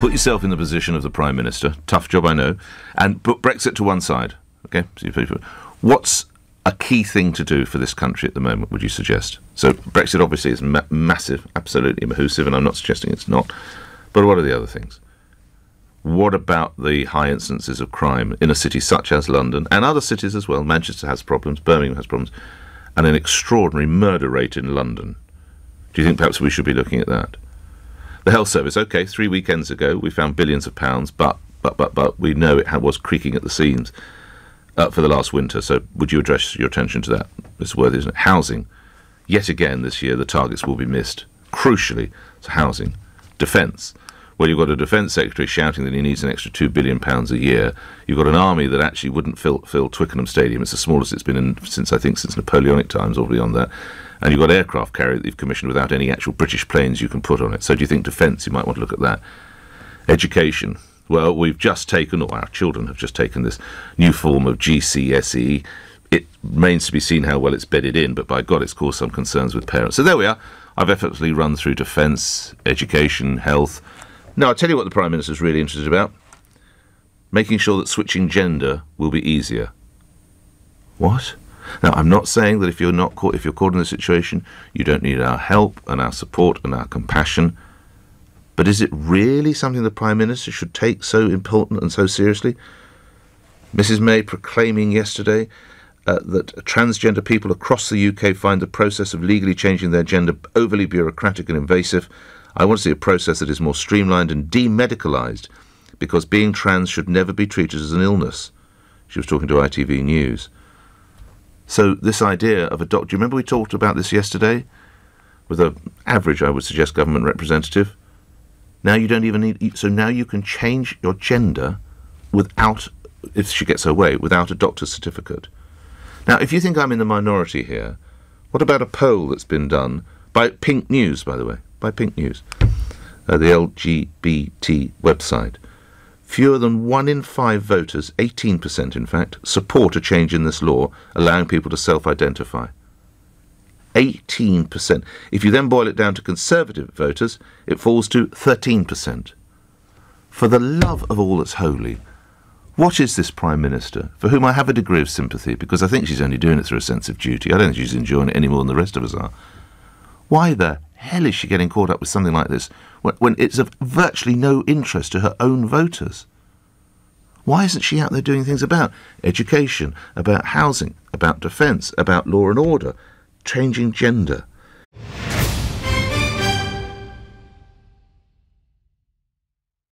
Put yourself in the position of the Prime Minister. Tough job, I know. And put Brexit to one side. Okay? What's a key thing to do for this country at the moment, would you suggest? So Brexit obviously is massive, absolutely massive, and I'm not suggesting it's not. But what are the other things? What about the high incidences of crime in a city such as London, and other cities as well? Manchester has problems, Birmingham has problems, and an extraordinary murder rate in London. Do you think perhaps we should be looking at that? The health service, okay, 3 weekends ago we found billions of pounds, but we know it was creaking at the seams for the last winter, so would you address your attention to that? It's worthy, isn't it? Housing, yet again this year the targets will be missed. Crucially, it's housing. Defence, well, you've got a Defence Secretary shouting that he needs an extra £2 billion a year. You've got an army that actually wouldn't fill Twickenham Stadium. It's the smallest it's been in since Napoleonic times or beyond that. And you've got aircraft carrier that you've commissioned without any actual British planes you can put on it. So do you think defence, you might want to look at that? Education. Well, we've just taken, or our children have just taken, this new form of GCSE. It remains to be seen how well it's bedded in, but by God, it's caused some concerns with parents. So there we are. I've effortlessly run through defence, education, health. Now, I'll tell you what the Prime Minister is really interested about. Making sure that switching gender will be easier. What? Now, I'm not saying that if you're caught in this situation, you don't need our help and our support and our compassion. But is it really something the Prime Minister should take so important and so seriously? Mrs May proclaiming yesterday that transgender people across the UK find the process of legally changing their gender overly bureaucratic and invasive. I want to see a process that is more streamlined and demedicalised, because being trans should never be treated as an illness. She was talking to ITV News. So this idea of a doctor, do you remember we talked about this yesterday? With an average, I would suggest, government representative. Now you don't even need, so now you can change your gender without, if she gets her way, without a doctor's certificate. Now, if you think I'm in the minority here, what about a poll that's been done by Pink News, by the way, by Pink News, the LGBT website? Fewer than 1 in 5 voters, 18% in fact, support a change in this law allowing people to self-identify. 18%. If you then boil it down to Conservative voters, it falls to 13%. For the love of all that's holy, what is this Prime Minister, for whom I have a degree of sympathy, because I think she's only doing it through a sense of duty. I don't think she's enjoying it any more than the rest of us are. Why the hell is she getting caught up with something like this when it's of virtually no interest to her own voters? Why isn't she out there doing things about education, about housing, about defence, about law and order, changing gender?